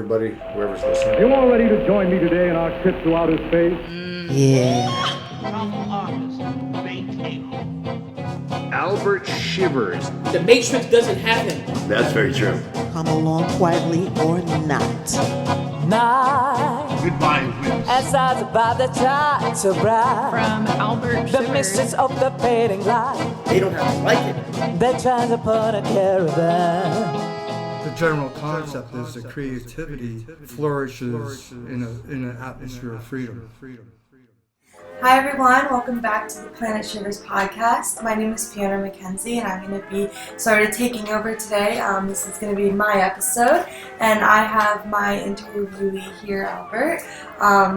everybody, whoever's listening. You all ready to join me today in our trip to outer space? Yeah. Albert Shivers. The Matrix doesn't have him. That's very true. Come along quietly or not. Night. Goodbye, Willis. As I was about to try to bribe From Albert the Shivers. mistress of the fading light. They don't have to like it. They're trying to put a caravan. The general concept is that creativity flourishes in an atmosphere of freedom. Hi everyone, welcome back to the Planet Shivers podcast. My name is Fiona McKenzie and I'm going to be sort of taking over today. This is going to be my episode and I have my interviewee here, Albert.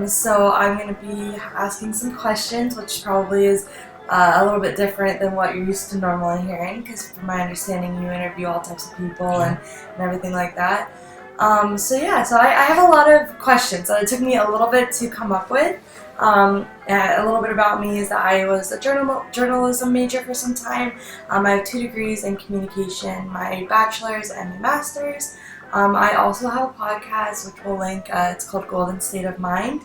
So I'm going to be asking some questions, which probably is a little bit different than what you're used to normally hearing, because from my understanding you interview all types of people and everything like that. So I have a lot of questions that it took me a little bit to come up with. And a little bit about me is that I was a journalism major for some time. I have 2 degrees in communication, my bachelor's and my master's. I also have a podcast which we'll link. It's called Golden State of Mind.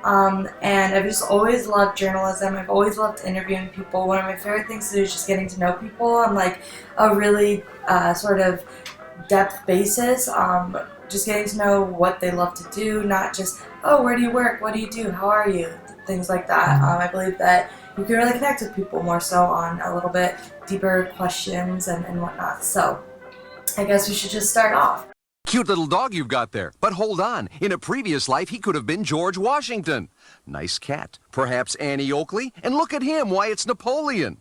And I've just always loved journalism. I've always loved interviewing people. One of my favorite things to do is just getting to know people on like a really sort of depth basis. Just getting to know what they love to do, not just, oh, where do you work? What do you do? How are you? Things like that. I believe that you can really connect with people more so on a little bit deeper questions and whatnot. So I guess we should just start off. Cute little dog you've got there. But hold on. In a previous life, he could have been George Washington. Nice cat. Perhaps Annie Oakley. And look at him. Why, it's Napoleon.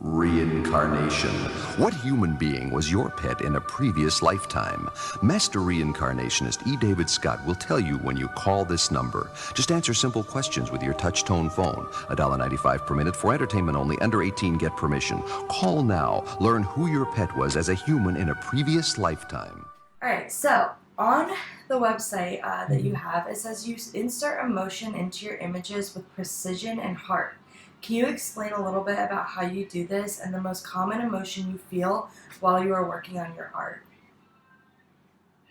Reincarnation. What human being was your pet in a previous lifetime? Master reincarnationist E. David Scott will tell you when you call this number. Just answer simple questions with your touch-tone phone. $1.95 per minute for entertainment only. Under 18, get permission. Call now. Learn who your pet was as a human in a previous lifetime. All right, so on the website that you have, it says you insert emotion into your images with precision and heart. Can you explain a little bit about how you do this and the most common emotion you feel while you are working on your art?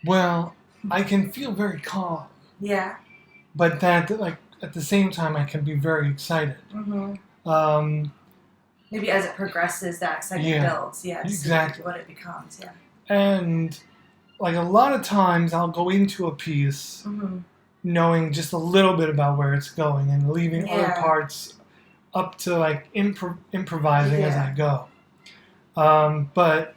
Well, I can feel very calm. Yeah. But that, like, at the same time, I can be very excited. Mm-hmm. Maybe as it progresses, that excitement builds. Yeah. Exactly. What it becomes. Yeah. And like a lot of times, I'll go into a piece knowing just a little bit about where it's going and leaving other parts up to like improvising as I go. But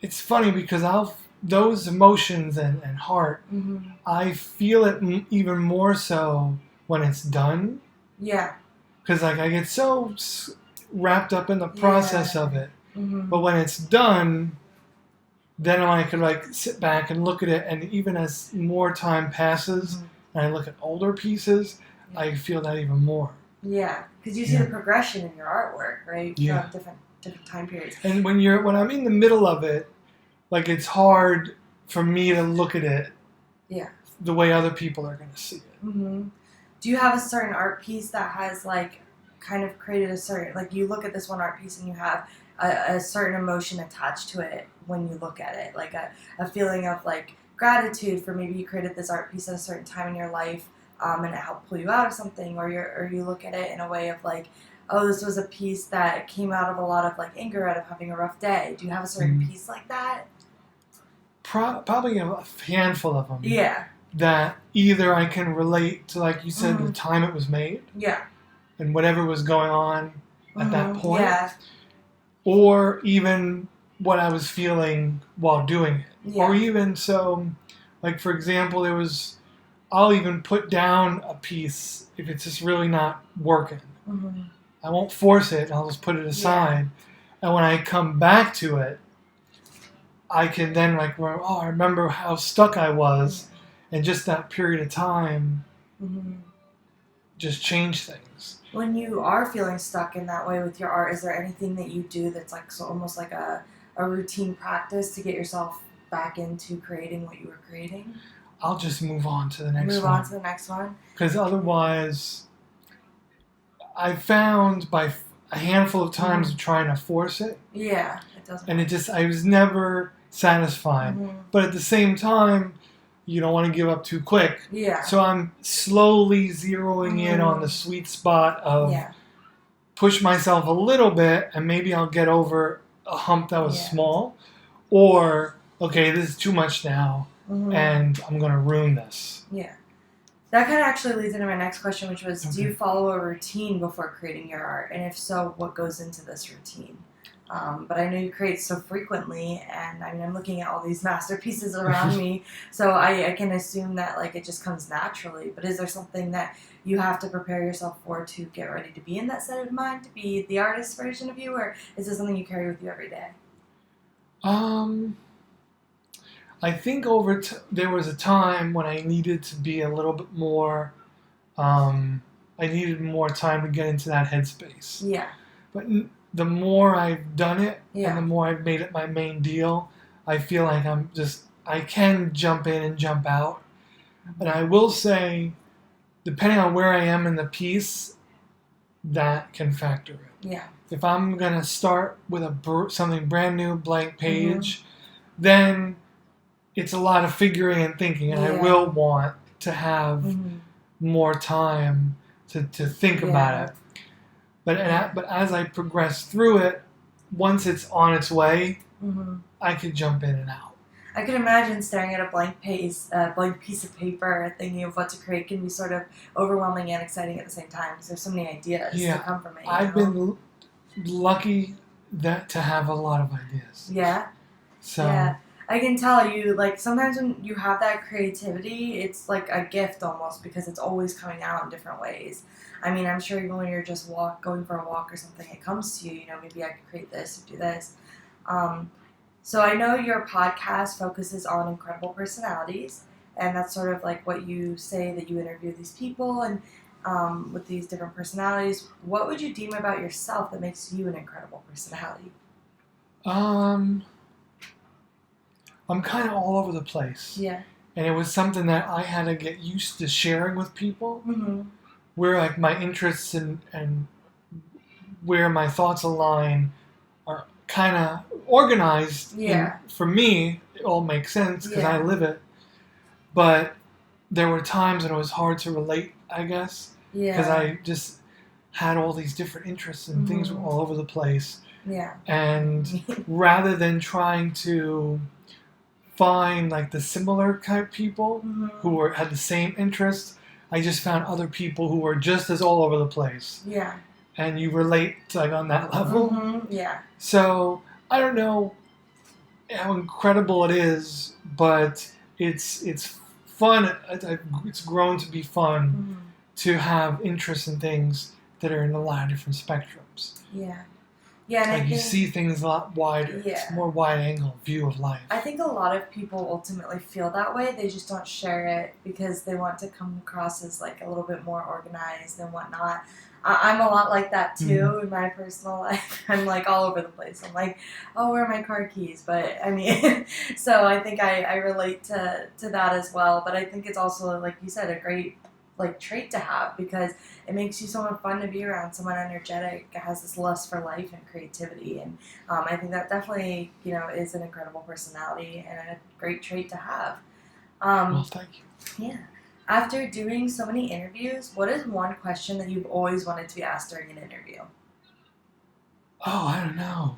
it's funny because those emotions and heart, I feel it even more so when it's done. Yeah. Because like I get so wrapped up in the process of it. But when it's done, then I could like sit back and look at it, and even as more time passes and I look at older pieces, I feel that even more. Yeah, because you see the progression in your artwork, right? Yeah. From different time periods. And when I'm in the middle of it, like it's hard for me to look at it the way other people are going to see it. Mm-hmm. Do you have a certain art piece that has like kind of created a certain, like you look at this one art piece and you have a certain emotion attached to it when you look at it, like a feeling of like gratitude for maybe you created this art piece at a certain time in your life, and it helped pull you out of something, or you look at it in a way of like, oh, this was a piece that came out of a lot of like anger, out of having a rough day. Do you have a certain piece like that? Probably a handful of them. Yeah. That either I can relate to, like you said, the time it was made. Yeah. And whatever was going on at that point. Yeah. Or even what I was feeling while doing it. Yeah. Or even so, like for example, I'll even put down a piece if it's just really not working. I won't force it, I'll just put it aside. And when I come back to it, I can then like, I remember how stuck I was, and just that period of time just change things. When you are feeling stuck in that way with your art, is there anything that you do that's like so almost like a routine practice to get yourself back into creating what you were creating? I'll just move on to the next one. Move on to the next one? Because otherwise, I found by a handful of times of trying to force it. Yeah, it doesn't. And I was never satisfied. But at the same time, you don't want to give up too quick. Yeah. So I'm slowly zeroing in on the sweet spot of push myself a little bit, and maybe I'll get over a hump that was small, or okay, this is too much now, and I'm gonna ruin this. Yeah. That kind of actually leads into my next question, which was, do you follow a routine before creating your art? And if so, what goes into this routine? But I know you create so frequently, and I mean, I'm looking at all these masterpieces around me, so I can assume that like it just comes naturally. But is there something that you have to prepare yourself for to get ready to be in that state of mind, to be the artist version of you, or is this something you carry with you every day? I think there was a time when I needed to be a little bit more. I needed more time to get into that headspace. Yeah. But the more I've done it, and the more I've made it my main deal, I feel like I can jump in and jump out. But I will say, depending on where I am in the piece, that can factor in. Yeah. If I'm gonna start with something brand new, blank page, then it's a lot of figuring and thinking, and I will want to have more time to think about it. But as I progress through it, once it's on its way, I can jump in and out. I can imagine staring at a blank piece of paper, thinking of what to create can be sort of overwhelming and exciting at the same time, because there's so many ideas to come from it. I've been lucky to have a lot of ideas. Yeah. So. Yeah. I can tell you, like, sometimes when you have that creativity, it's like a gift almost, because it's always coming out in different ways. I mean, I'm sure even when you're just going for a walk or something, it comes to you, maybe I could create this or do this. So I know your podcast focuses on incredible personalities, and that's sort of like what you say, that you interview these people and with these different personalities. What would you deem about yourself that makes you an incredible personality? I'm kind of all over the place. Yeah. And it was something that I had to get used to sharing with people, where like my interests and where my thoughts align are kind of organized. Yeah. For me, it all makes sense because I live it. But there were times when it was hard to relate, I guess. Yeah. Because I just had all these different interests and things were all over the place. Yeah. And rather than trying to find like the similar type people who had the same interests, I just found other people who were just as all over the place. Yeah. And you relate like on that level. Yeah. So I don't know how incredible it is, but it's fun. It's grown to be fun to have interests in things that are in a lot of different spectrums. Yeah. Yeah, and like you see things a lot wider. Yeah. It's a more wide-angle view of life. I think a lot of people ultimately feel that way. They just don't share it because they want to come across as like a little bit more organized and whatnot. I'm a lot like that too in my personal life. I'm like all over the place. I'm like, oh, where are my car keys? But I mean, so I think I relate to that as well. But I think it's also, like you said, a great like trait to have, because it makes you someone fun to be around, someone energetic, has this lust for life and creativity, and I think that definitely is an incredible personality and a great trait to have. Well, thank you. Yeah. After doing so many interviews, what is one question that you've always wanted to be asked during an interview? Oh, I don't know.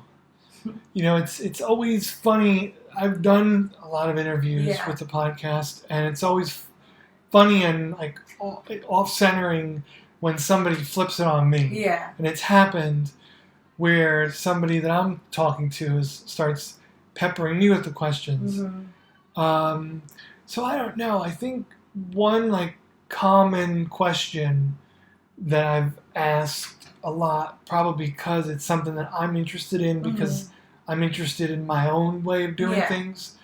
It's always funny. I've done a lot of interviews with the podcast, and it's always funny and like off-centering when somebody flips it on me. Yeah. And it's happened where somebody that I'm talking to starts peppering me with the questions. So I don't know. I think one like common question that I've asked a lot, probably because it's something that I'm interested in, because I'm interested in my own way of doing things,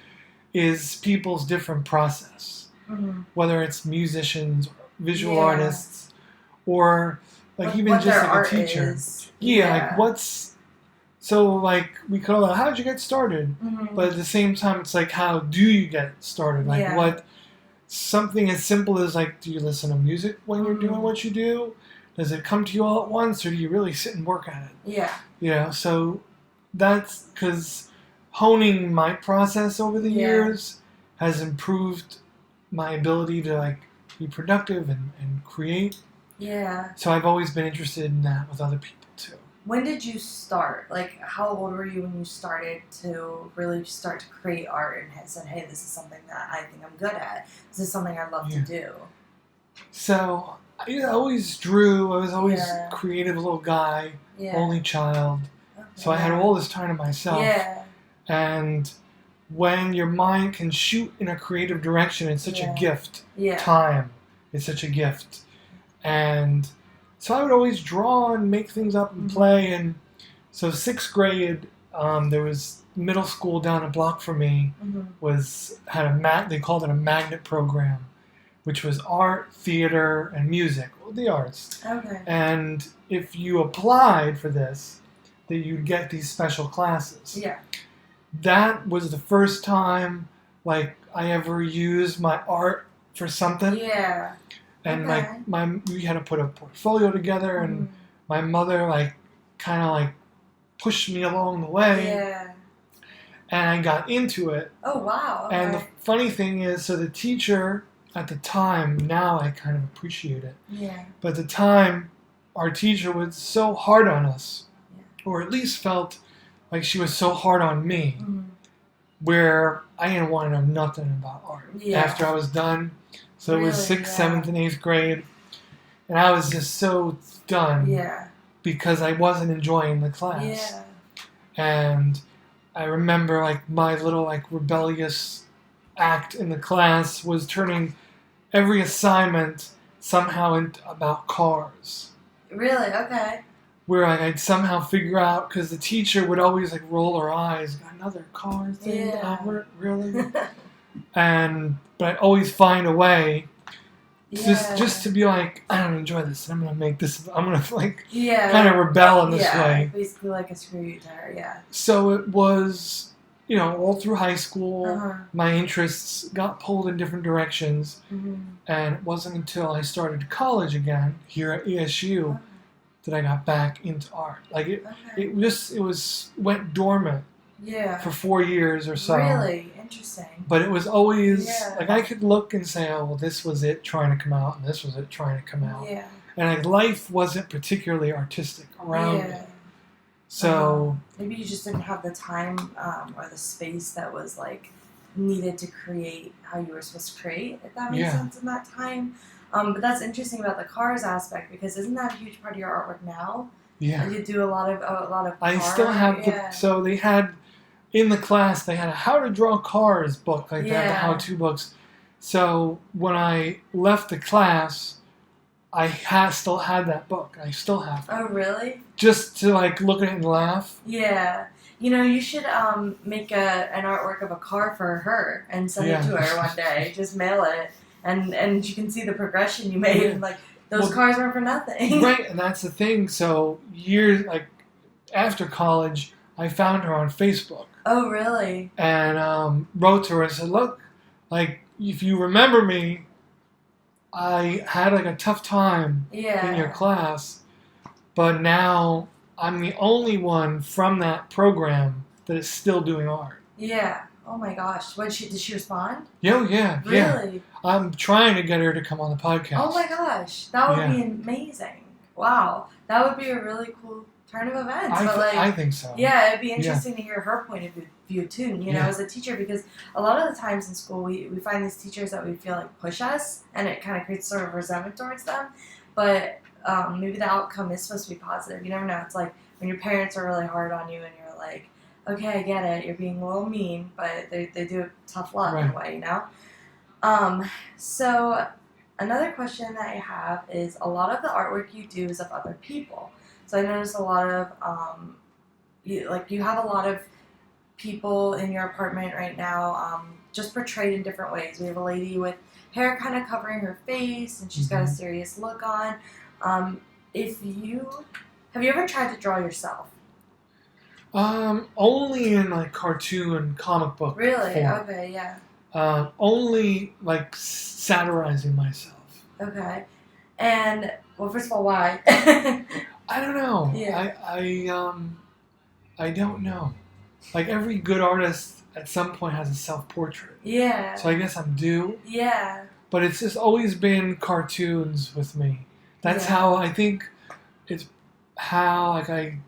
is people's different process. Whether it's musicians, visual artists, or like even just like a teacher. Like what's so like we call it, how did you get started? But at the same time, it's like, how do you get started? Like what, something as simple as like, do you listen to music when you're doing what you do? Does it come to you all at once, or do you really sit and work at it? Yeah. So that's because honing my process over the years has improved my ability to like be productive and create. Yeah. So I've always been interested in that with other people too. When did you start? Like, how old were you when you started to really start to create art and said, hey, this is something that I think I'm good at. This is something I love to do. So I always drew. I was always a creative little guy, only child. Okay. So I had all this time to myself. Yeah. And when your mind can shoot in a creative direction, it's such a gift. Yeah. Time is such a gift. And so I would always draw and make things up and play. And so 6th grade, there was middle school down a block from me they called it a magnet program, which was art, theater, and music, the arts. Okay. And if you applied for this, that you'd get these special classes. Yeah. That was the first time like I ever used my art for something. Yeah. And we had to put a portfolio together, and my mother kind of pushed me along the way. Yeah. And I got into it. Oh wow! Okay. And the funny thing is, so the teacher at the time, now I kind of appreciate it. Yeah. But at the time, our teacher was so hard on us, or at least felt like she was so hard on me, where I didn't want to know nothing about art. Yeah. After I was done. So it was 6th, 7th, and 8th grade, and I was just so done because I wasn't enjoying the class. Yeah. And I remember my little rebellious act in the class was turning every assignment somehow into about cars. Really? Okay. Where I'd somehow figure out, because the teacher would always roll her eyes, got another car thing, Albert, really? But I'd always find a way just to be I don't enjoy this. I'm gonna make this. I'm gonna kind of rebel in this way. Basically like a screw you guitar. Yeah. So it was, all through high school, my interests got pulled in different directions, and it wasn't until I started college again here at ESU that I got back into art. It went dormant. Yeah. For 4 years or so. Really? Interesting. But it was always, I could look and say, oh, well, this was it trying to come out, and this was it trying to come out. Yeah. And life wasn't particularly artistic around it. So... Maybe you just didn't have the time or the space that was, needed to create how you were supposed to create, if that makes sense, in that time. But that's interesting about the cars aspect, because isn't that a huge part of your artwork now? Yeah. You do a lot of cars. I still have so they had... In the class, they had a How to Draw Cars book, the how-to books. So when I left the class, I still had that book. I still have it. Oh, really? Just to look at it and laugh. Yeah. You should make an artwork of a car for her and send it to her one day. Just mail it, and you can see the progression you made. And, those cars weren't for nothing. Right, and that's the thing. So years after college, I found her on Facebook. Oh, really? And wrote to her and said, look, if you remember me, I had a tough time in your class, but now I'm the only one from that program that is still doing art. Yeah. Oh my gosh. Did she respond? Yeah. Really? Yeah. I'm trying to get her to come on the podcast. Oh my gosh. That would be amazing. Wow. That would be a really cool turn of events. I think so. Yeah, it'd be interesting to hear her point of view too, as a teacher, because a lot of the times in school we find these teachers that we feel push us, and it kind of creates sort of resentment towards them, but maybe the outcome is supposed to be positive. You never know. It's when your parents are really hard on you and you're like, okay, I get it, you're being a little mean, but they do a tough love in a way, So another question that I have is, a lot of the artwork you do is of other people. So I noticed a lot of, you have a lot of people in your apartment right now, just portrayed in different ways. We have a lady with hair kind of covering her face, and she's got a serious look on. Have you ever tried to draw yourself? Only in cartoon and comic book Really? form. Okay, yeah. Only satirizing myself. Okay. And, well, first of all, why? I don't know. Yeah. I don't know. like every good artist at some point has a self-portrait. Yeah. So I guess I'm due. Yeah. But it's just always been cartoons with me. That's how I think it's how like I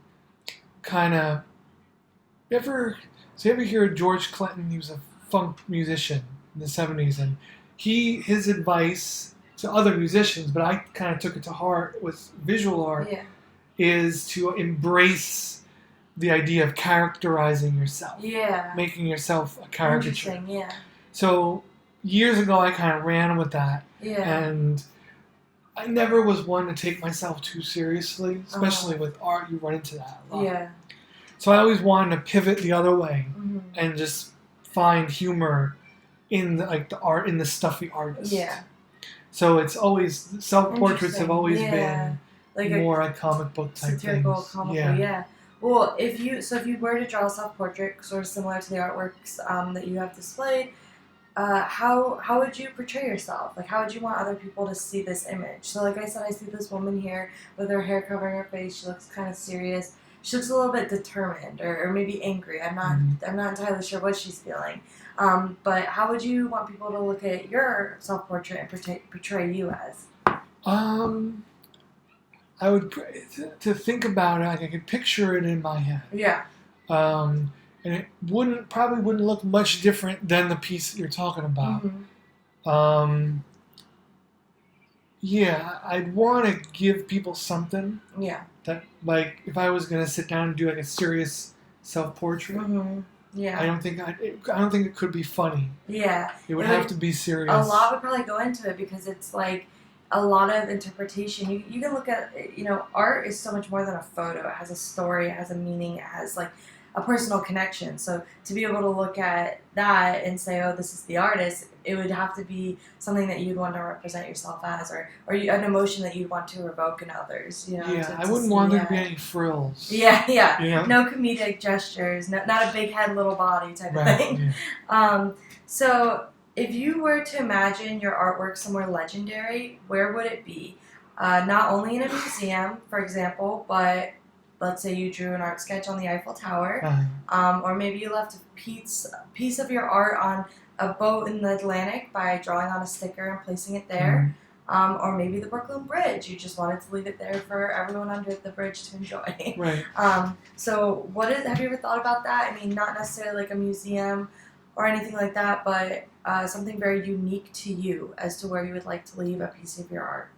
kind of you ever hear of George Clinton? He was a funk musician in the 70s, and his advice to other musicians, but I kind of took it to heart with visual art, is to embrace the idea of characterizing yourself. Yeah. Making yourself a caricature. Interesting, yeah. So years ago I kind of ran with that. Yeah. And I never was one to take myself too seriously, especially with art. You run into that a lot. Yeah. So I always wanted to pivot the other way and just find humor in the art, in the stuffy artist. Yeah. So it's always self-portraits have always been like more like comic book type satirical, things. comical, yeah. Well, if you were to draw a self-portrait, sort of similar to the artworks that you have displayed, how would you portray yourself? Like, how would you want other people to see this image? So, like I said, I see this woman here with her hair covering her face. She looks kind of serious. She looks a little bit determined, or maybe angry. I'm not entirely sure what she's feeling. But how would you want people to look at your self-portrait and portray you as? I would to think about it. Like I could picture it in my head. Yeah. And it probably wouldn't look much different than the piece that you're talking about. Yeah, I'd want to give people something. Yeah. That, like, if I was gonna sit down and do like a serious self-portrait, yeah, I don't think it could be funny. Yeah, it would have to be serious. A lot would probably go into it because it's like a lot of interpretation. You can look at, art is so much more than a photo. It has a story, it has a meaning, it has like a personal connection. So to be able to look at that and say, oh, this is the artist, it would have to be something that you'd want to represent yourself as, or an emotion that you'd want to evoke in others. I wouldn't want there to be any frills. Yeah. No comedic gestures, not a big head, little body type of thing. Yeah. So if you were to imagine your artwork somewhere legendary, where would it be? Not only in a museum, for example, but let's say you drew an art sketch on the Eiffel Tower, or maybe you left a piece of your art on a boat in the Atlantic by drawing on a sticker and placing it there, or maybe the Brooklyn Bridge. You just wanted to leave it there for everyone under the bridge to enjoy. Right. So have you ever thought about that? I mean, not necessarily like a museum or anything like that, but something very unique to you as to where you would like to leave a piece of your art.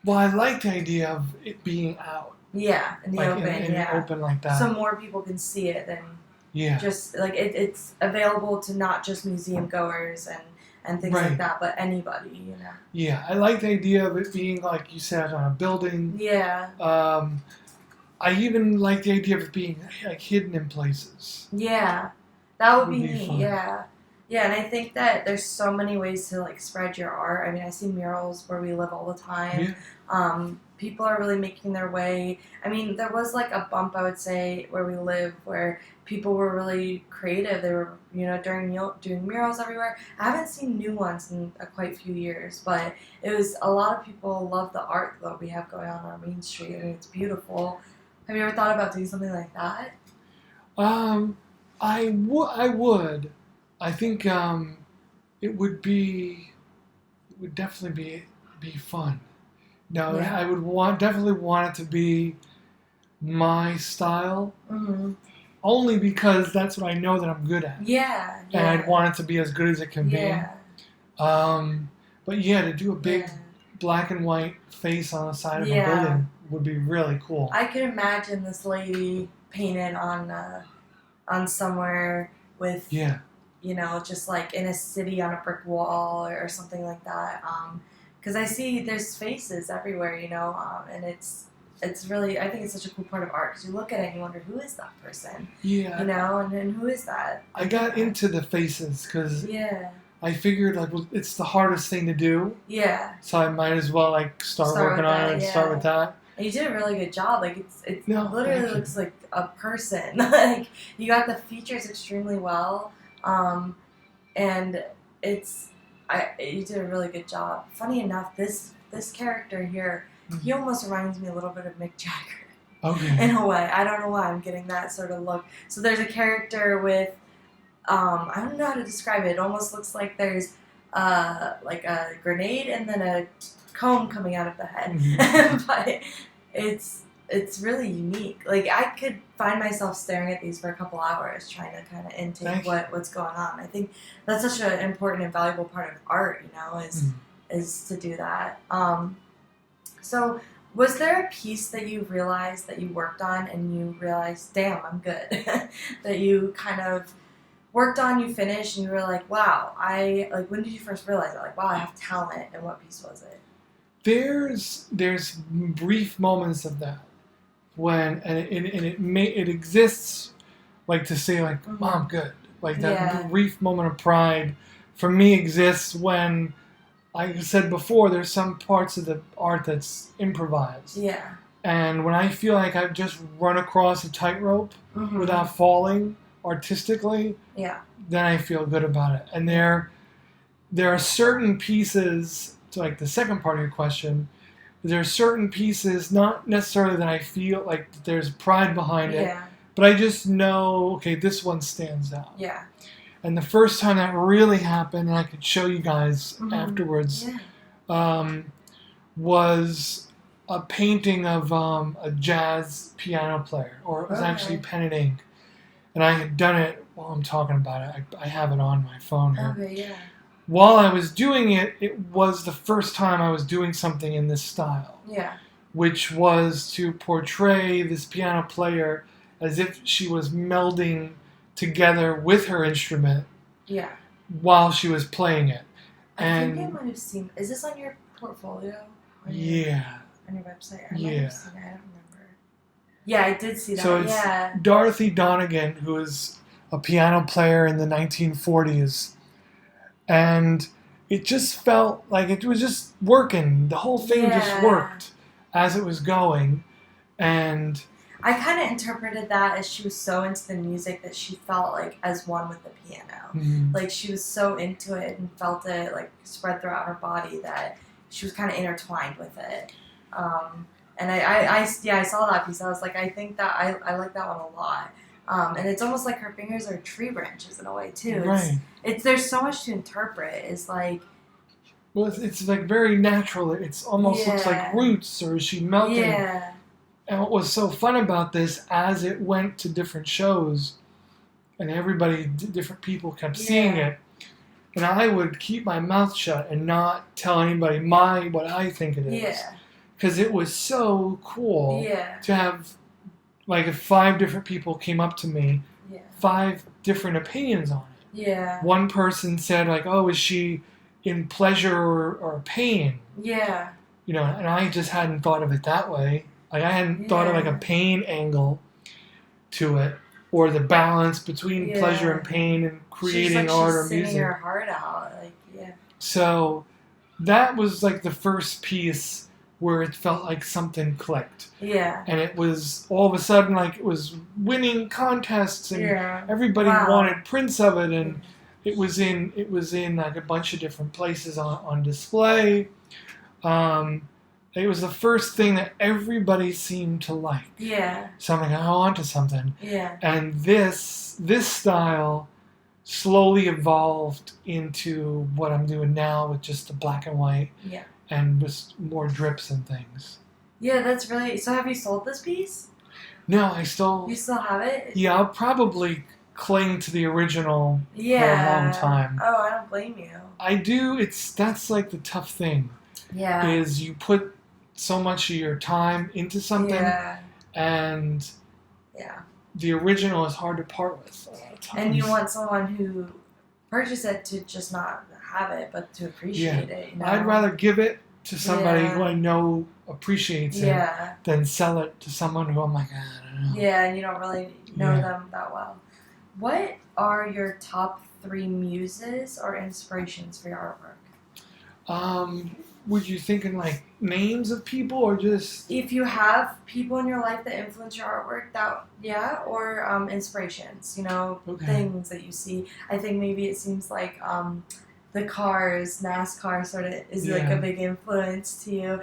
Well, I like the idea of it being out. Yeah, in the open. In the open like that. So more people can see it than just like it's available to not just museum goers and things like that, but anybody, Yeah, I like the idea of it being, like you said, on a building. Yeah. I even like the idea of it being like hidden in places. Yeah, that would be neat. Fun. Yeah. Yeah, and I think that there's so many ways to like spread your art. I mean, I see murals where we live all the time. Yeah. People are really making their way. I mean, there was like a bump, I would say, where we live where people were really creative. They were, doing murals everywhere. I haven't seen new ones in quite a few years, but it was a lot of people love the art that we have going on our main street. I mean, it's beautiful. Have you ever thought about doing something like that? I would. I think it would definitely be fun. Now, I would definitely want it to be my style, only because that's what I know that I'm good at. Yeah. And I'd want it to be as good as it can be. But to do a big black and white face on the side of a building would be really cool. I can imagine this lady painted on somewhere with just like in a city on a brick wall or something like that. Because I see there's faces everywhere, and it's really, I think it's such a cool part of art because you look at it and you wonder, who is that person? Yeah. And who is that? I got into the faces because I figured it's the hardest thing to do. Yeah. So I might as well start working on it and start with that. And you did a really good job. It literally looks like a person. You got the features extremely well. And you did a really good job. Funny enough, this character here, he almost reminds me a little bit of Mick Jagger. Okay. In a way. I don't know why I'm getting that sort of look. So there's a character with, I don't know how to describe it. It almost looks like there's like a grenade and then a comb coming out of the head. Mm-hmm. But it's really unique. Like, I could find myself staring at these for a couple hours trying to kind of intake what's going on. I think that's such an important and valuable part of art, you know, is to do that. So was there a piece that you realized that you worked on and you realized, damn, I'm good? That you kind of worked on, you finished, and you were like, wow, when did you first realize that? Like, wow, I have talent, and what piece was it? There's brief moments of that when it exists, like, to say, like, oh, I'm good. Like, that brief moment of pride for me exists when, like I said before, there's some parts of the art that's improvised. Yeah. And when I feel like I've just run across a tightrope without falling artistically, then I feel good about it. And there are certain pieces, to like the second part of your question, there are certain pieces, not necessarily that I feel like there's pride behind it, but I just know, okay, this one stands out. Yeah. And the first time that really happened, and I could show you guys afterwards, was a painting of a jazz piano player, or it was actually pen and ink. And I had done it while I'm talking about it. I have it on my phone here. Okay, yeah. While I was doing it, it was the first time I was doing something in this style. Yeah. Which was to portray this piano player as if she was melding together with her instrument while she was playing it. I think I might have seen... Is this on your portfolio? On your website? I might have seen it. I don't remember. Yeah, I did see that. So it's Dorothy Donegan, who is a piano player in the 1940s. And it just felt like it was just working. The whole thing just worked as it was going. And I kind of interpreted that as she was so into the music that she felt like as one with the piano. Like, she was so into it and felt it like spread throughout her body that she was kind of intertwined with it. And I saw that piece. I was like, I think that I like that one a lot. And it's almost like her fingers are tree branches in a way too. It's there's so much to interpret. It's like, well, it's like very natural. It's almost looks like roots, or is she melting? Yeah. And what was so fun about this, as it went to different shows, and different people kept seeing it, and I would keep my mouth shut and not tell anybody what I think it is. Yeah. Because it was so cool to have, like, if 5 different people came up to me, 5 different opinions on it. Yeah. One person said, like, oh, is she in pleasure or pain? Yeah. You know, and I just hadn't thought of it that way. Like, I hadn't thought of, like, a pain angle to it, or the balance between pleasure and pain and creating art or music. She's singing her heart out. Like, So that was, like, the first piece where it felt like something clicked. Yeah. And it was all of a sudden like it was winning contests, and everybody wanted prints of it, and it was in like a bunch of different places on display. It was the first thing that everybody seemed to like. Yeah. So I'm like, oh, onto something. Yeah. And this style slowly evolved into what I'm doing now with just the black and white. Yeah. And with more drips and things. Yeah, that's really... So have you sold this piece? No, I still... You still have it? Yeah, I'll probably cling to the original for a long time. Oh, I don't blame you. I do. That's like the tough thing. Yeah. Is you put so much of your time into something, and the original is hard to part with a lot of times. And you want someone who purchased it to just not have it, but to appreciate it. You know? I'd rather give it to somebody who I know appreciates it than sell it to someone who I'm like, I don't know. Yeah, and you don't really know them that well. What are your top 3 muses or inspirations for your artwork? Would you thinking like names of people, or just... If you have people in your life that influence your artwork, or inspirations, you know, things that you see. I think maybe it seems like the cars, NASCAR sort of is like a big influence to you.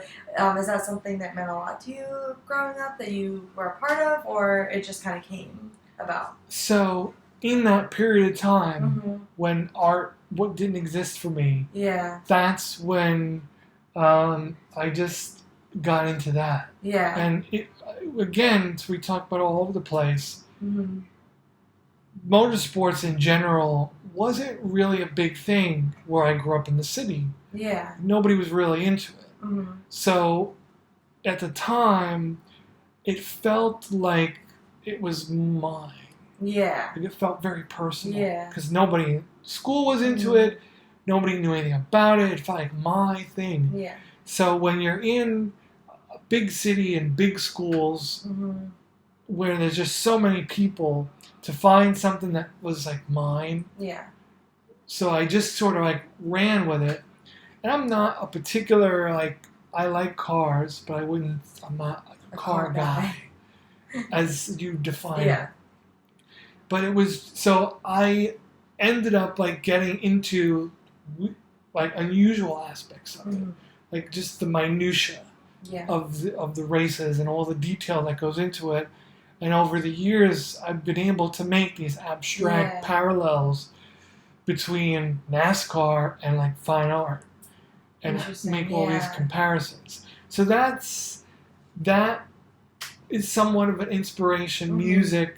Is that something that meant a lot to you growing up, that you were a part of, or it just kind of came about? So in that period of time when art didn't exist for me, that's when I just got into that. Yeah. And again, we talk about all over the place. Motorsports in general wasn't really a big thing where I grew up in the city. Yeah. Nobody was really into it. So at the time, it felt like it was mine. Yeah. Like it felt very personal. Yeah. Because school was into it. Nobody knew anything about it. It felt like my thing. Yeah. So when you're in a big city and big schools where there's just so many people, to find something that was like mine. Yeah. So I just sort of like ran with it. And I'm not a particular, like, I like cars, but I'm not like a car guy as you define it. But it was, so I ended up like getting into like unusual aspects of it. Like just the minutia of the races and all the detail that goes into it. And over the years, I've been able to make these abstract parallels between NASCAR and like fine art, and make all these comparisons. So that is somewhat of an inspiration. Music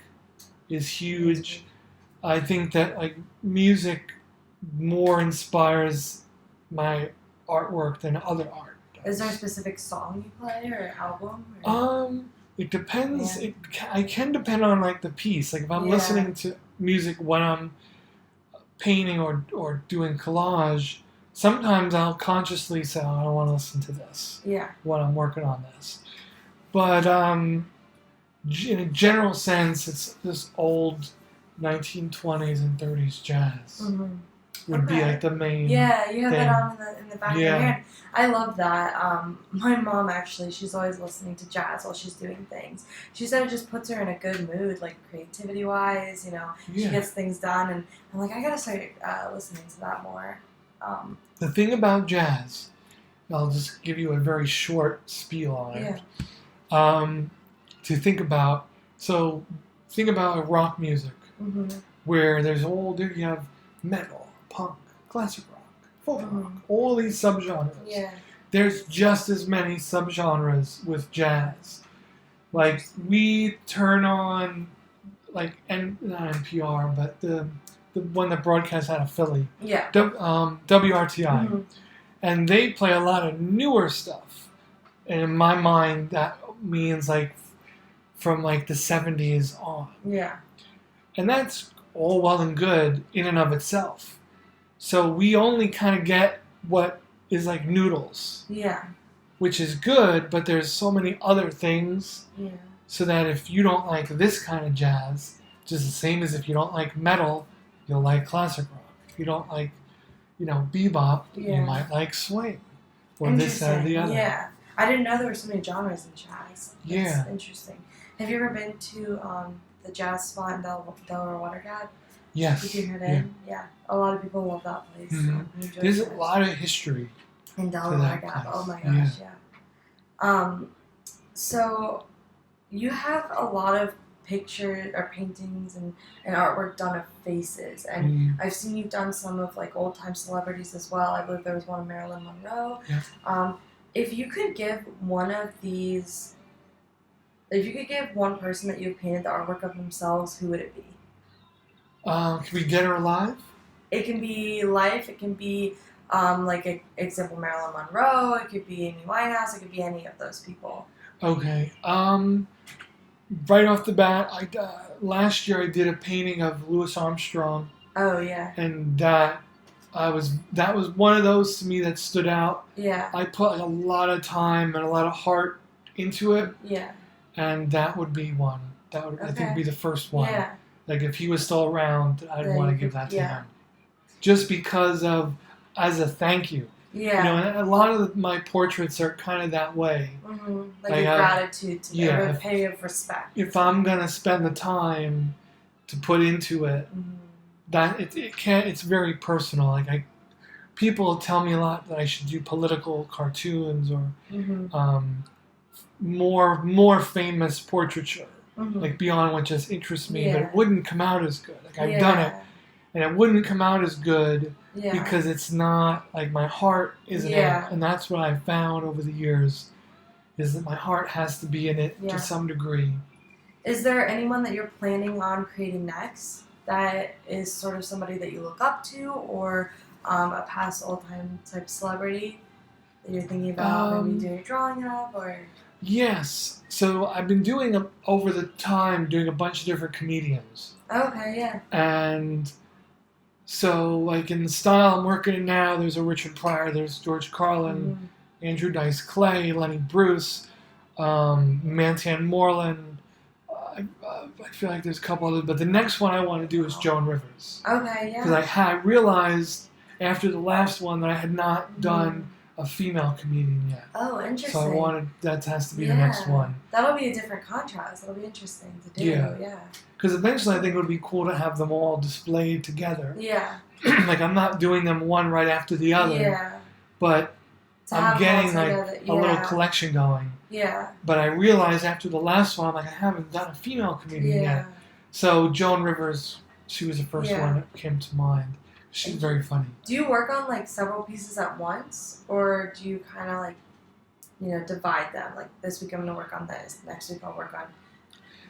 is huge. I think that like music more inspires my artwork than other art does. Is there a specific song you play or album? Or? It depends. I can depend on like the piece. Like if I'm listening to music when I'm painting or doing collage, sometimes I'll consciously say, I don't want to listen to this when I'm working on this. But in a general sense, it's this old 1920s and 30s jazz would be like the main Yeah, you have that on in the back of your hand. I love that. My mom, actually, she's always listening to jazz while she's doing things. She said it just puts her in a good mood, like creativity-wise, She gets things done, and I'm like, I gotta start listening to that more. The thing about jazz, I'll just give you a very short spiel on it. To think about, rock music, where you have metal, punk, classic rock, folk rock, all these subgenres. Yeah. There's just as many subgenres with jazz. Like we turn on, like, and not NPR, but the one that broadcasts out of Philly. Yeah. WRTI, and they play a lot of newer stuff. And in my mind, that means like from like the 70s on. Yeah. And that's all well and good in and of itself. So we only kind of get what is like noodles. Yeah. Which is good, but there's so many other things. Yeah. So that if you don't like this kind of jazz, just the same as if you don't like metal, you'll like classic rock. If you don't like, bebop, you might like swing. Or this, that, or the other. Yeah. I didn't know there were so many genres in jazz. That's interesting. Have you ever been to the jazz spot in Delaware Watergap? Yes. Did you hear that? Yeah. A lot of people love that place. So there's a lot of history in Delaware Watergap. Oh my gosh, yeah. So you have a lot of pictures or paintings and artwork done of faces, and I've seen you've done some of like old time celebrities as well. I believe there was one of Marilyn Monroe. Yeah. If you could give one person that you've painted the artwork of themselves, who would it be? Can we get her alive? It can be life. It can be like example Marilyn Monroe. It could be Amy Winehouse. It could be any of those people. Okay. Right off the bat, last year I did a painting of Louis Armstrong. Oh yeah. And that was one of those to me that stood out. Yeah. I put like a lot of time and a lot of heart into it. Yeah. And that would be one. That would I think be the first one. Yeah. Like if he was still around, I'd want to give that to him. Just because of as a thank you. Yeah. And a lot of my portraits are kind of that way. Like a gratitude to them, a pay of respect. If I'm gonna spend the time to put into it, that it can't. It's very personal. Like people tell me a lot that I should do political cartoons or more famous portraiture, like beyond what just interests me. But it wouldn't come out as good. Like I've done it, and it wouldn't come out as good because it's not like my heart isn't in it. And that's what I've found over the years, is that my heart has to be in it to some degree. Is there anyone that you're planning on creating next that is sort of somebody that you look up to, or a past all-time type celebrity that you're thinking about maybe doing a drawing of, or? Yes. So I've been doing a bunch of different comedians. Okay, yeah. And so, like, in the style I'm working in now, there's a Richard Pryor, there's George Carlin, Andrew Dice Clay, Lenny Bruce, Mantan Moreland. I feel like there's a couple others, but the next one I want to do is Joan Rivers. Okay, yeah. Because I realized after the last one that I had not done a female comedian yet. Oh, interesting. So that has to be the next one. That'll be a different contrast. That'll be interesting to do. Yeah. Because eventually I think it would be cool to have them all displayed together. Yeah. Like I'm not doing them one right after the other. Yeah. But I'm getting like a little Yeah. collection going. Yeah. But I realized after the last one, I'm like, I haven't done a female comedian yet. So Joan Rivers, she was the first one that came to mind. She's very funny. Do you work on like several pieces at once, or do you kind of like, divide them? Like this week I'm going to work on this, next week I'll work on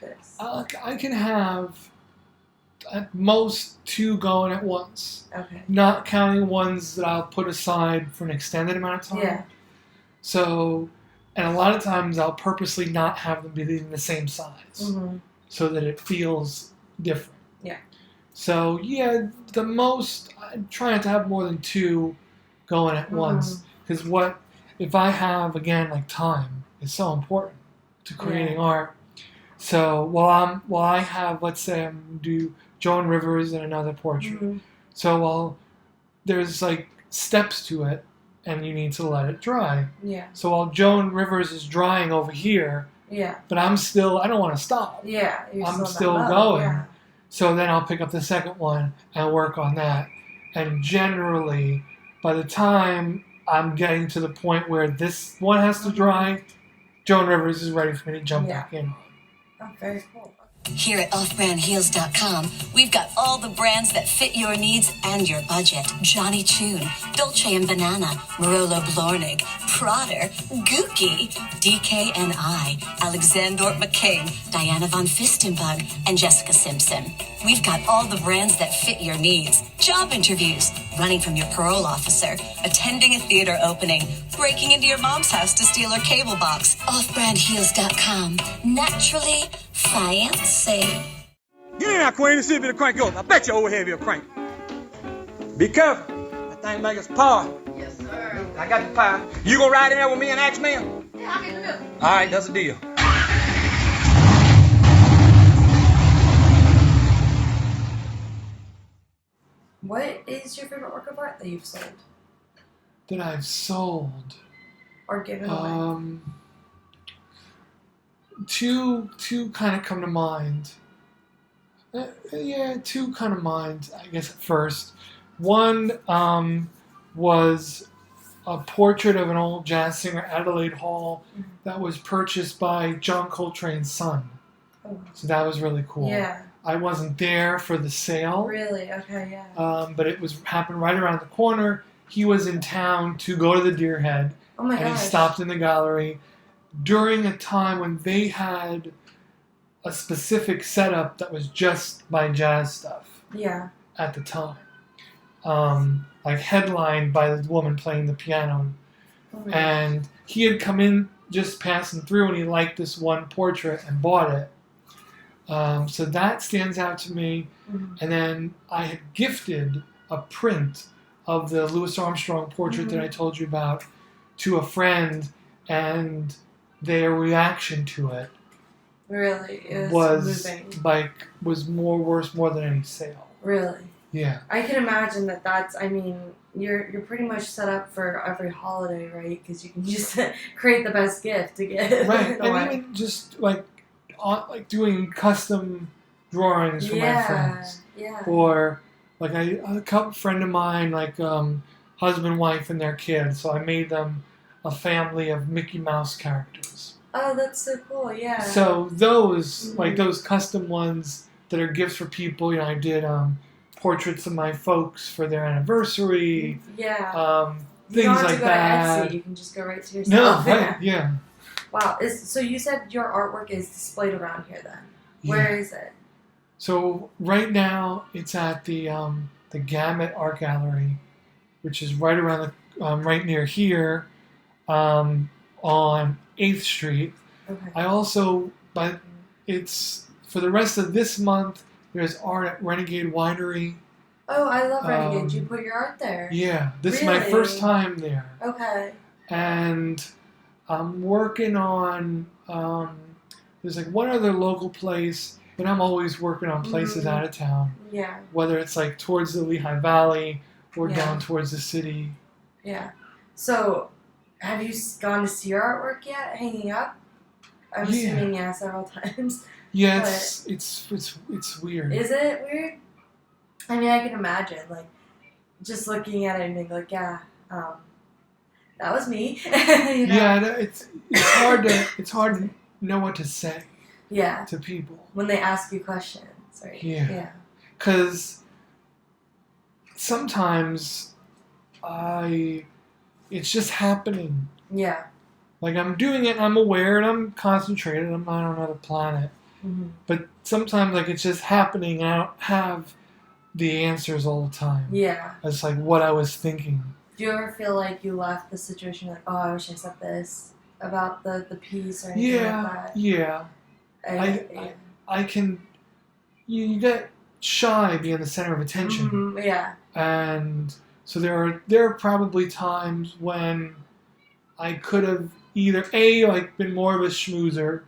this. I can have at most 2 going at once. Okay. Not counting ones that I'll put aside for an extended amount of time. Yeah. So, and a lot of times I'll purposely not have them be in the same size so that it feels different. Yeah. So, the most, I'm trying to have more than 2 going at once. Because if I have, again, like time, is so important to creating art. So, while I have, let's say I'm going to do Joan Rivers and another portrait. So, there's like steps to it, and you need to let it dry. Yeah. So, while Joan Rivers is drying over here, but I don't want to stop. Yeah. I'm still going. Yeah. So then I'll pick up the second one and work on that. And generally, by the time I'm getting to the point where this one has to dry, Joan Rivers is ready for me to jump back in. Oh, very cool. Here at offbrandheels.com, we've got all the brands that fit your needs and your budget. Johnny Chun, Dolce & Banana, Marolo Blornig, Prodder, Gookie, DKNI, Alexander McKing, Diana von Fistenbug, and Jessica Simpson. We've got all the brands that fit your needs. Job interviews, running from your parole officer, attending a theater opening, breaking into your mom's house to steal her cable box. Offbrandheels.com. Naturally fancy. Get in there, Queen, and see if it'll crank up. I bet you overhead will crank. Be careful. That thing make us power. Yes, sir. I got the power. You gonna ride in there with me and Axeman? Yeah, I'll get the milk. All right, that's a deal. What is your favorite work of art that you've sold? That I've sold. Or given away? Two kind of come to mind. 2 kind of mind, I guess, at first. One was a portrait of an old jazz singer, Adelaide Hall, that was purchased by John Coltrane's son. Oh. So that was really cool. Yeah. I wasn't there for the sale. Really? Okay, yeah. But it happened right around the corner. He was in town to go to the Deer Head. Oh my gosh. And he stopped in the gallery during a time when they had a specific setup that was just by jazz stuff. Yeah. At the time. Like headlined by the woman playing the piano. Oh and he had come in just passing through and he liked this one portrait and bought it. So that stands out to me. And then I had gifted a print of the Louis Armstrong portrait that I told you about to a friend, and their reaction to it really was moving. Was worth more than any sale. Really? Yeah. I can imagine that's. I mean, you're pretty much set up for every holiday, right? Because you can just create the best gift to get. Right, and even just like doing custom drawings for my friends. Yeah. Or like a friend of mine husband, wife, and their kids. So I made them a family of Mickey Mouse characters. Oh, that's so cool, yeah. So those, like those custom ones that are gifts for people, I did portraits of my folks for their anniversary. Yeah. Things you don't have like to go that. To Etsy. You can just go right to yourself. No, right, yeah. Wow. So you said your artwork is displayed around here then. Where is it? So right now it's at the Gamut Art Gallery, which is right around the right near here, on 8th Street. Okay. I also, but it's for the rest of this month. There's art at Renegade Winery. Oh, I love Renegade. Did you put your art there? Yeah, this is my first time there. Okay. And I'm working on. There's like one other local place. But I'm always working on places out of town. Yeah. Whether it's like towards the Lehigh Valley or down towards the city. Yeah. So, have you gone to see your artwork yet, hanging up? I'm assuming several times. Yeah, it's weird. Is it weird? I mean, I can imagine, like, just looking at it and being like, that was me. Yeah, it's hard to know what to say. Yeah. To people. When they ask you questions, right? Yeah. Because sometimes it's just happening. Yeah. Like I'm doing it and I'm aware and I'm concentrated. I'm not on another planet. Mm-hmm. But sometimes like it's just happening and I don't have the answers all the time. Yeah. It's like what I was thinking. Do you ever feel like you left the situation like, oh, I wish I said this about the piece or anything like that? Yeah. I can. You get shy being the center of attention. Mm-hmm, yeah. And so there are probably times when I could have either been more of a schmoozer,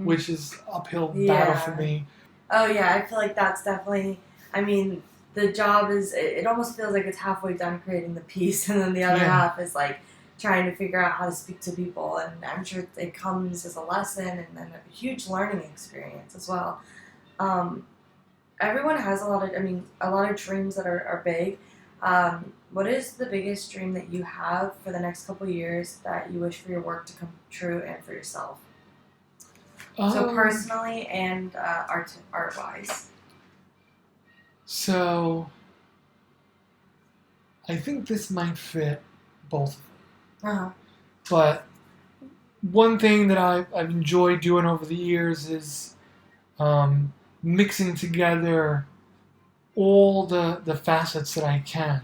which is uphill battle for me. Oh yeah, I feel like that's definitely. I mean, the job is. It almost feels like it's halfway done creating the piece, and then the other half is like trying to figure out how to speak to people, and I'm sure it comes as a lesson and then a huge learning experience as well. Everyone has a lot of dreams that are big. What is the biggest dream that you have for the next couple of years that you wish for your work to come true and for yourself? So personally and art-wise. So I think this might fit both of them. But one thing that I've enjoyed doing over the years is mixing together all the facets that I can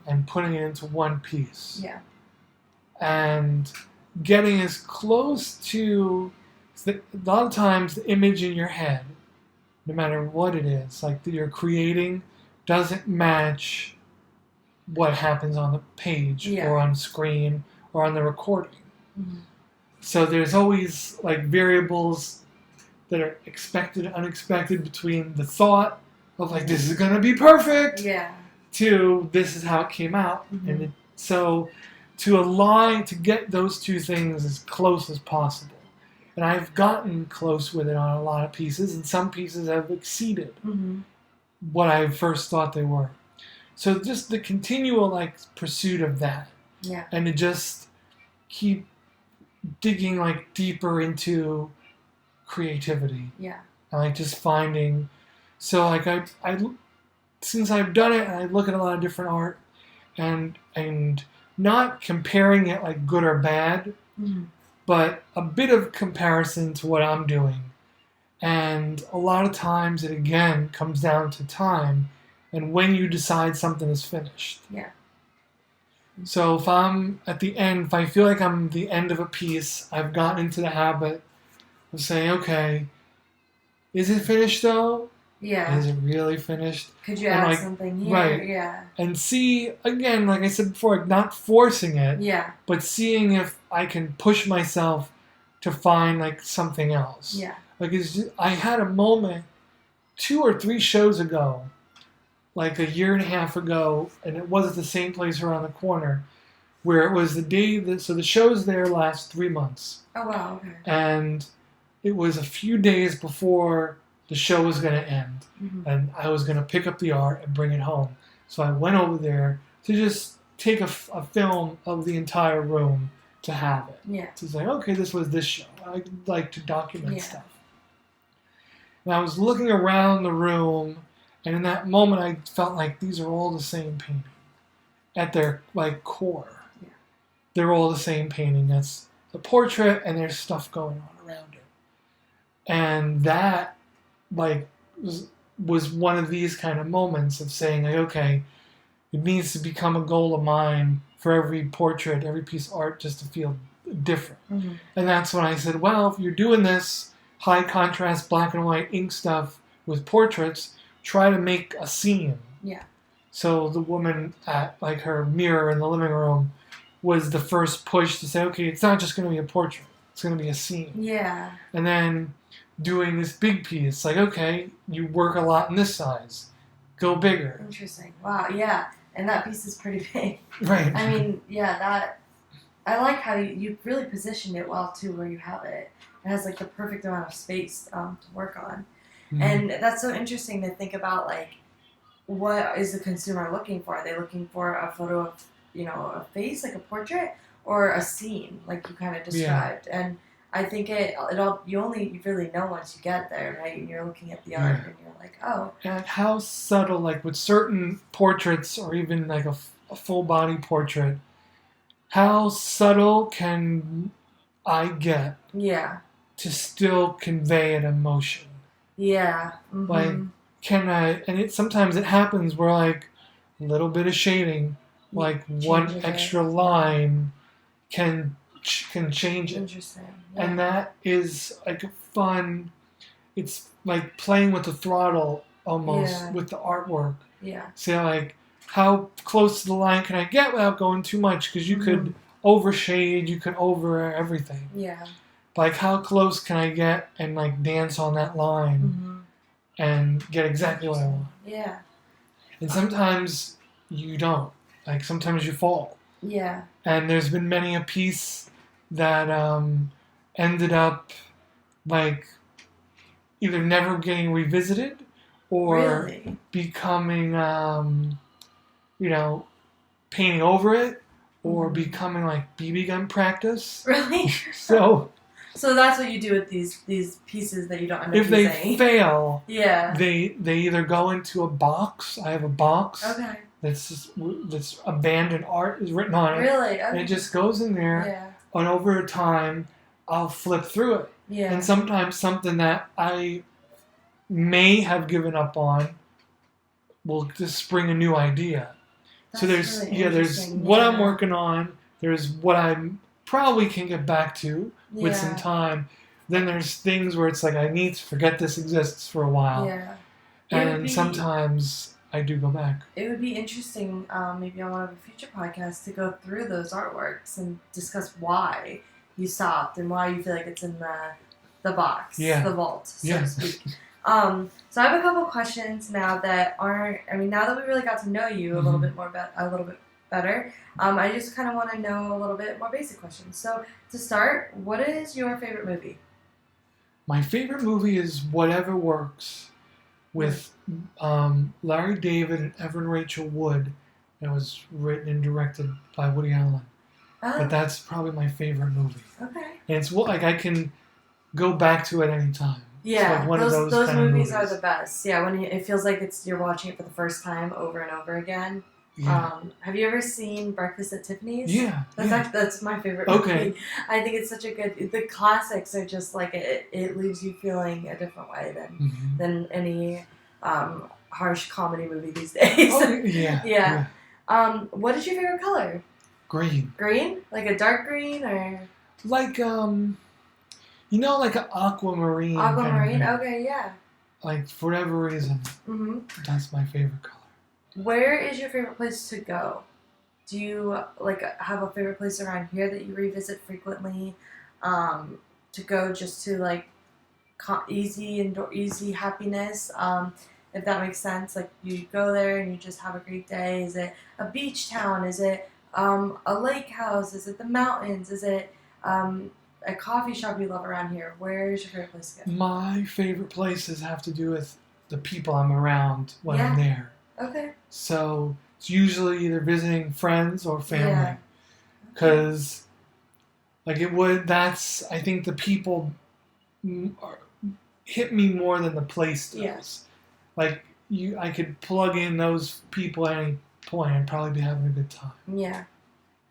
and putting it into one piece. Yeah. And getting as close to a lot of times the image in your head, no matter what it is, like that you're creating, doesn't match what happens on the page or on screen or on the recording. So there's always like variables that are expected and unexpected between the thought of like this is gonna be perfect to this is how it came out. And so to get those two things as close as possible. And I've gotten close with it on a lot of pieces, and some pieces have exceeded what I first thought they were. So just the continual pursuit of that. Yeah. And to just keep digging deeper creativity. Yeah. And just finding. So I since I've done it and I look at a lot of different art and not comparing it good or bad, but a bit of comparison to what I'm doing. And a lot of times it again comes down to time and when you decide something is finished. Yeah. So if I'm at the end, if I feel like I'm the end of a piece, I've gotten into the habit of saying, okay, is it finished though? Yeah. Is it really finished? Could you add something here? Right. Yeah. And see, again, like I said before, not forcing it, but seeing if I can push myself to find something else. Yeah. I had a moment 2 or 3 shows ago, a year and a half ago, and it was at the same place around the corner, where it was the day so the shows there last 3 months. Oh wow. Okay. And it was a few days before the show was going to end, and I was going to pick up the art and bring it home. So I went over there to just take a film of the entire room to have it. Yeah. To say, okay, this was this show. I like to document stuff. And I was looking around the room, and in that moment, I felt like these are all the same painting at their like core. Yeah. They're all the same painting. That's the portrait, and there's stuff going on around it. And that like was one of these kind of moments of saying, like, okay, it needs to become a goal of mine for every portrait, every piece of art, just to feel different. Mm-hmm. And that's when I said, well, if you're doing this high contrast black and white ink stuff with portraits, try to make a scene. Yeah. So the woman at like her mirror in the living room was the first push to say, okay, it's not just going to be a portrait, it's going to be a scene. Yeah. And then doing this big piece, like, okay, you work a lot in this size, go bigger. Interesting. Wow. Yeah. And that piece is pretty big. Right. I mean, yeah, that. I like how you really positioned it well too, where you have it. It has like the perfect amount of space to work on, and that's so interesting to think about. Like, what is the consumer looking for? Are they looking for a photo of a face, like a portrait, or a scene, like you kind of described? Yeah. And I think you only really know once you get there, right? And you're looking at the art, and you're like, oh. And how subtle, like with certain portraits, or even like a full body portrait, how subtle can I get? Yeah. To still convey an emotion. Yeah. Mm-hmm. Like, can I? And sometimes it happens where like a little bit of shading, like one extra line, can change it. Interesting. Yeah. And that is like a fun. It's like playing with the throttle almost with the artwork. Yeah. So like, how close to the line can I get without going too much? Because you could overshade, you could over everything. Yeah. Like, how close can I get and like dance on that line and get exactly what I want? Yeah. And sometimes you don't. Like, sometimes you fall. Yeah. And there's been many a piece that ended up like either never getting revisited or becoming, painting over it or becoming like BB gun practice. Really? So that's what you do with these pieces that you don't end up if they using. fail, they either go into a box. I have a box. Okay. That's abandoned art is written on it. Really? Okay. And it just goes in there. Yeah. And over time, I'll flip through it. Yeah. And sometimes something that I may have given up on will just spring a new idea. That's so there's really there's what I'm working on. There's what I probably can get back to with some time. Then there's things where it's like I need to forget this exists for a while. Yeah. And sometimes I do go back. It would be interesting, maybe on one of the future podcasts, to go through those artworks and discuss why you stopped and why you feel like it's in the box, the vault, so to speak. So I have a couple questions now that aren't. I mean, now that we really got to know you a little bit more, a little bit better. I just kind of want to know a little bit more basic questions. So to start, what is your favorite movie? My favorite movie is Whatever Works, with Larry David and Evan Rachel Wood. It was written and directed by Woody Allen. Oh. But that's probably my favorite movie. Okay. And it's like I can go back to it any time. Yeah, like one those of those movies are the best. Yeah, when it feels like you're watching it for the first time over and over again. Yeah. Have you ever seen Breakfast at Tiffany's? Yeah. That's my favorite movie. I think it's such a good. The classics are just like it leaves you feeling a different way than any harsh comedy movie these days. Oh, yeah. What is your favorite color? Green. Green? Like a dark green or? Like like an aquamarine. Aquamarine. Kind of okay, yeah. Like for whatever reason, that's my favorite color. Where is your favorite place to go? Do you have a favorite place around here that you revisit frequently? To go just to like easy happiness. If that makes sense. Like you go there and you just have a great day. Is it a beach town? Is it a lake house? Is it the mountains? Is it a coffee shop you love around here? Where is your favorite place to go? My favorite places have to do with the people I'm around when I'm there. Okay. So it's usually either visiting friends or family. Because, like, I think the people hit me more than the place does. Yes. Like, I could plug in those people at any point and probably be having a good time. Yeah.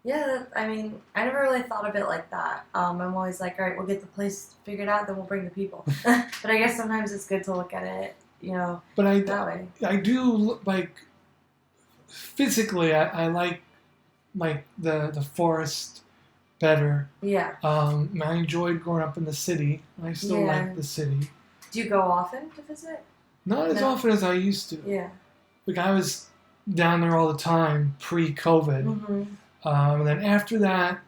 Yeah, I mean, I never really thought of it like that. I'm always like, all right, we'll get the place figured out, then we'll bring the people. But I guess sometimes it's good to look at it, that way. I do, like, physically, I like the forest better. Yeah. I enjoyed growing up in the city. I still like the city. Do you go often to visit? Not as often as I used to. Yeah. Like, I was down there all the time pre-COVID. Mm-hmm. And then after that,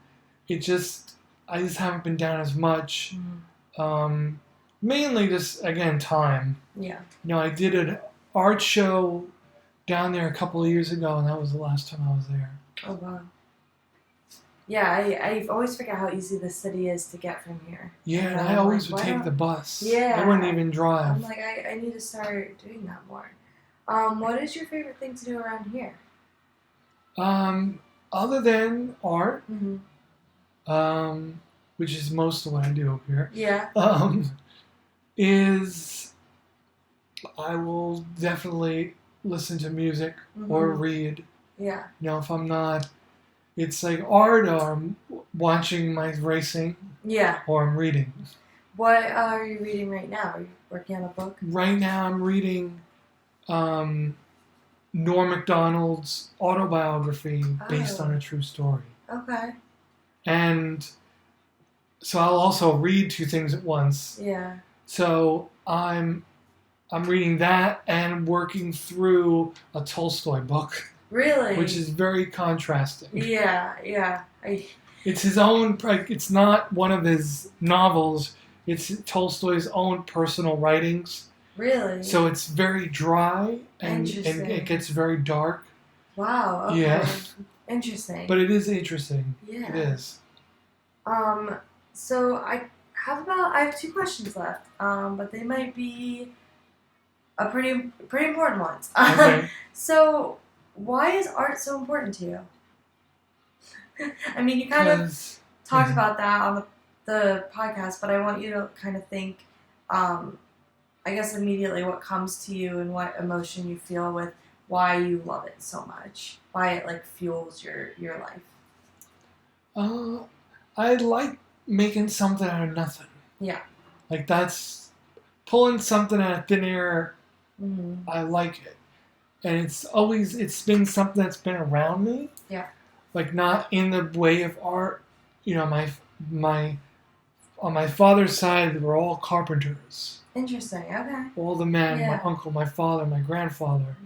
I just haven't been down as much. Mm-hmm. Mainly just, again, time. Yeah. I did an art show down there a couple of years ago, and that was the last time I was there. Oh, wow. Yeah, I always forget how easy the city is to get from here. Yeah, and I always would take the bus. Yeah. I wouldn't even drive. I'm like, I need to start doing that more. What is your favorite thing to do around here? Other than art, Mm-hmm. which is most of what I do up here, Yeah. is I will definitely listen to music or read. Yeah. If I'm not, it's like art or I'm watching my racing. Yeah. Or I'm reading. What are you reading right now? Are you working on a book? Right now I'm reading Norm Macdonald's autobiography based on a true story. Okay. And so I'll also read two things at once. Yeah. So I'm reading that and working through a Tolstoy book. Really? Which is very contrasting. Yeah. It's his own. It's not one of his novels. It's Tolstoy's own personal writings. Really? So it's very dry and it gets very dark. Wow. Okay. Yeah. Interesting. But it is interesting. Yeah. It is. So I have 2 questions left. But they might be a pretty important ones. Okay. So why is art so important to you? I mean, you kind of talked about that on the podcast, but I want you to kind of think, I guess immediately what comes to you and what emotion you feel with why you love it so much, why it like fuels your life. I like making something out of nothing. Yeah. Like that's pulling something out of thin air. Mm-hmm. I like it. And it's been something that's been around me. Yeah. Like not in the way of art. My on my father's side, they were all carpenters. Interesting. Okay. All the men, my uncle, my father, my grandfather.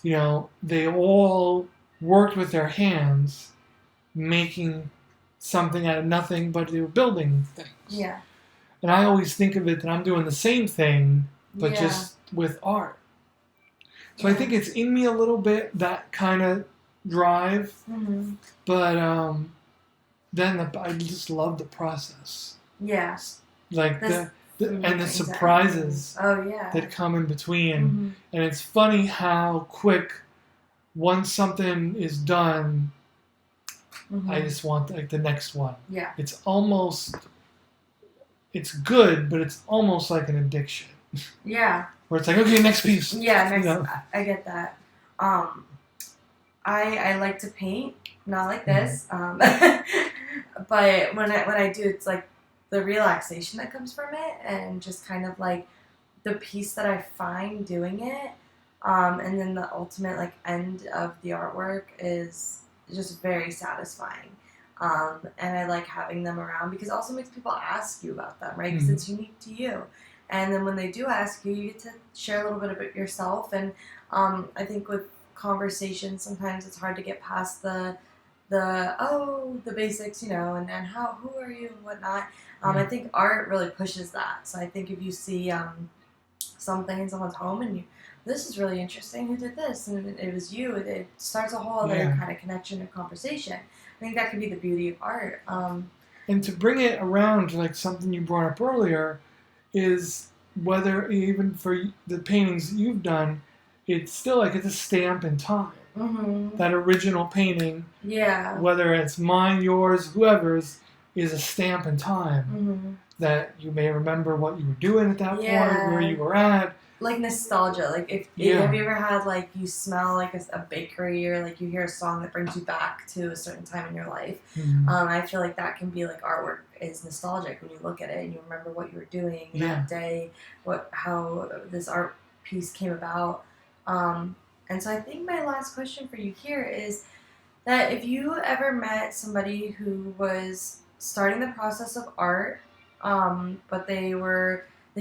Mm-hmm. They all worked with their hands, making something out of nothing, but they were building things. Yeah. And I always think of it that I'm doing the same thing, but just with art. So I think it's in me a little bit, that kind of drive. Mm-hmm. But then I just love the process. Yeah. Like the surprises that come in between. Mm-hmm. And it's funny how quick, once something is done, I just want like the next one. Yeah. It's good, but it's almost like an addiction. Yeah. Where it's like, okay, next piece. Yeah, I get that. I like to paint, not like this. But when I do, it's like the relaxation that comes from it, and just kind of like the peace that I find doing it, and then the ultimate like end of the artwork is just very satisfying. And I like having them around because it also makes people ask you about them, right? Because it's unique to you. And then when they do ask you, you get to share a little bit of it yourself. And I think with conversations, sometimes it's hard to get past the basics, and who are you and whatnot. I think art really pushes that. So I think if you see something in someone's home and this is really interesting, who did this? And it was you. It starts a whole other kind of connection and conversation. I think that could be the beauty of art. And to bring it around to like something you brought up earlier is whether even for the paintings you've done, it's still like it's a stamp in time. that original painting, Yeah. whether it's mine, yours, whoever's, is a stamp in time that you may remember what you were doing at that point, where you were at. Like nostalgia. Like if have you ever had like you smell like a bakery or like you hear a song that brings you back to a certain time in your life? I feel like that can be like artwork is nostalgic when you look at it and you remember what you were doing that day, how this art piece came about. And so I think my last question for you here is that if you ever met somebody who was starting the process of art, but they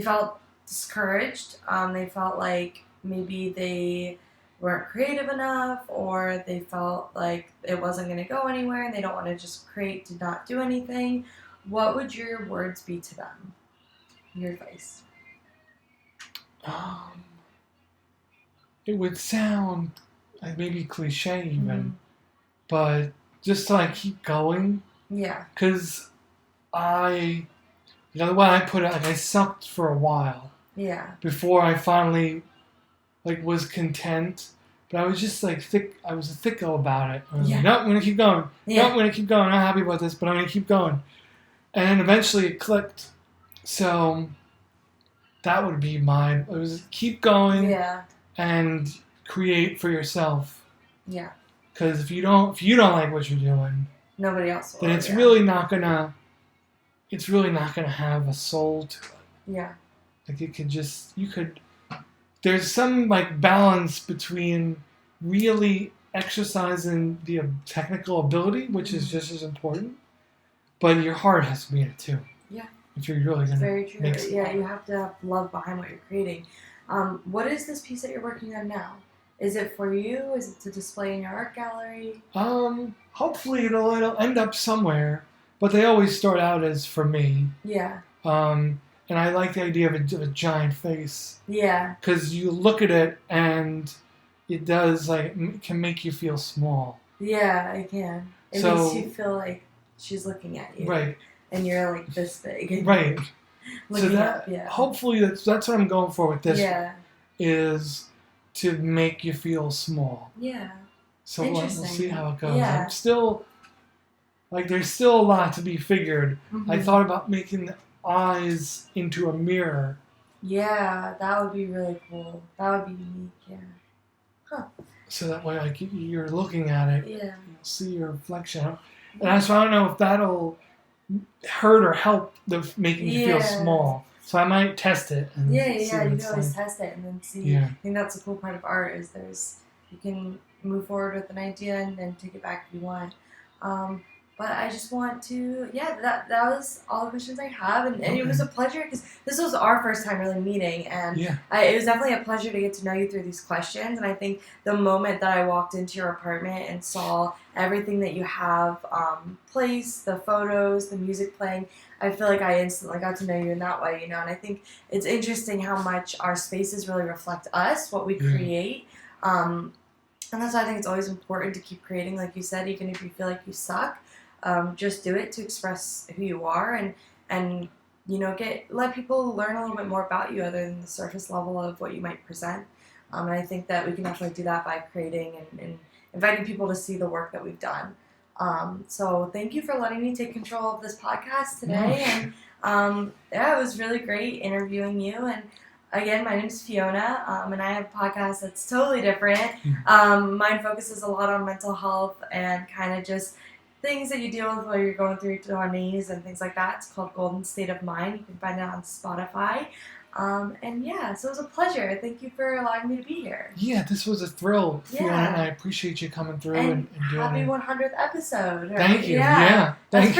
felt discouraged, they felt like maybe they weren't creative enough, or they felt like it wasn't going to go anywhere and they don't want to just create to not do anything, what would your words be to them? Your advice? It would sound like maybe cliche even, but just to like keep going. Yeah. Because the way I put it, like I sucked for a while. Yeah. Before I finally like was content, but I was just like I was thick about it. I was like, nope, I'm gonna keep going. Yeah. Nope, I'm gonna keep going. I'm not happy about this, but I'm gonna keep going. And then eventually it clicked. So that would be mine. It was keep going. Yeah. And create for yourself. Yeah. Because if you don't like what you're doing, nobody else will. Then it's really not gonna have a soul to it. Yeah. Like there's some like balance between really exercising the technical ability, which is just as important, but your heart has to be in it too. Yeah. If you're really gonna very true. make Yeah, you have to have love behind what you're creating. What is this piece that you're working on now? Is it for you? Is it to display in your art gallery? Hopefully it'll end up somewhere, but they always start out as for me. Yeah. And I like the idea of a giant face. Yeah. Because you look at it and it does it can make you feel small. Yeah, it can. It makes you feel like she's looking at you. Right. And you're like this big. Right. So that, hopefully that's what I'm going for with this. Yeah. Is to make you feel small. Yeah. So we'll see how it goes. Yeah. I'm still there's still a lot to be figured. I thought about making the eyes into a mirror. Yeah, that would be really cool. That would be unique. Yeah. Huh. So that way, you're looking at it. Yeah. You'll see your reflection. And so I don't know if that'll hurt or help making you feel small. So I might test it. And you can always test it and then see. Yeah. I think that's a cool part of art is you can move forward with an idea and then take it back if you want. But I just want to, that was all the questions I have. And it was a pleasure because this was our first time really meeting. And it was definitely a pleasure to get to know you through these questions. And I think the moment that I walked into your apartment and saw everything that you have placed, the photos, the music playing, I feel like I instantly got to know you in that way, And I think it's interesting how much our spaces really reflect us, what we create. And that's why I think it's always important to keep creating, like you said, even if you feel like you suck. Just do it to express who you are and let people learn a little bit more about you other than the surface level of what you might present. And I think that we can definitely do that by creating and inviting people to see the work that we've done. So thank you for letting me take control of this podcast today. And it was really great interviewing you. And again, my name is Fiona, and I have a podcast that's totally different. Mine focuses a lot on mental health and kind of just things that you deal with while you're going through your 20s and things like that. It's called Golden State of Mind. You can find it on Spotify. So it was a pleasure. Thank you for allowing me to be here. Yeah, this was a thrill, Fiona, and I appreciate you coming through and doing happy it. 100th episode. Right? Thank you. Yeah, That's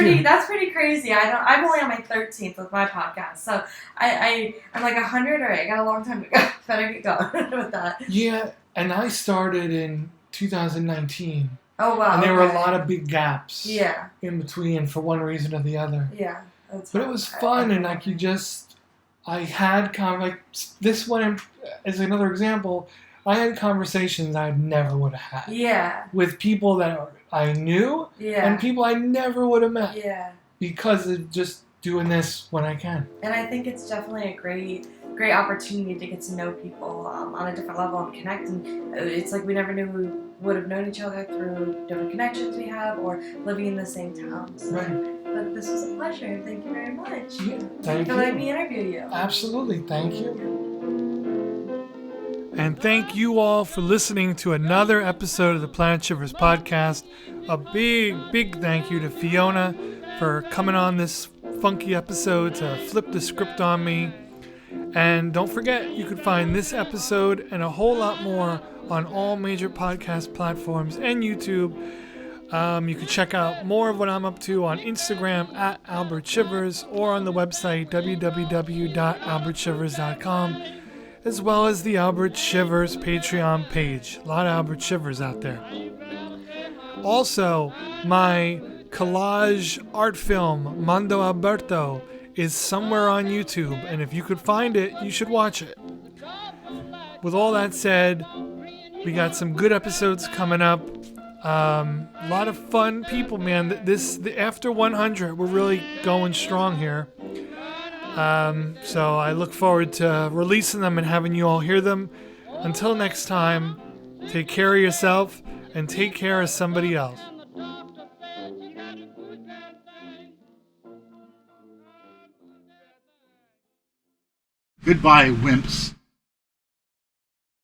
pretty crazy. I'm only on my 13th with my podcast, so I'm like 100. All right, I got a long time to go. Better get going with that. Yeah, and I started in 2019. Oh wow! And there were a lot of big gaps. Yeah. In between, for one reason or the other. Yeah. But it was fun, and I had this one is another example. I had conversations I never would have had. Yeah. With people that I knew. Yeah. And people I never would have met. Yeah. Because of just doing this when I can. And I think it's definitely a great opportunity to get to know people on a different level and connect. And it's like we never knew we would have known each other through different connections we have or living in the same town. So, Right. But this was a pleasure. Thank you very much. Yeah, thank for you. letting me interview you. Absolutely. Thank you. And thank you all for listening to another episode of the Planet Shivers podcast. A big thank you to Fiona for coming on this funky episode to flip the script on me. And don't forget, you can find this episode and a whole lot more on all major podcast platforms and YouTube. You can check out more of what I'm up to on Instagram at Albert Shivers or on the website www.albertshivers.com, as well as the Albert Shivers Patreon page. A lot of Albert Shivers out there. Also, my collage art film, Mondo Alberto, is somewhere on YouTube, and if you could find it, you should watch it. With all that said, we got some good episodes coming up. A lot of fun people, man. After 100, we're really going strong here. So I look forward to releasing them and having you all hear them. Until next time, take care of yourself and take care of somebody else. Goodbye, wimps.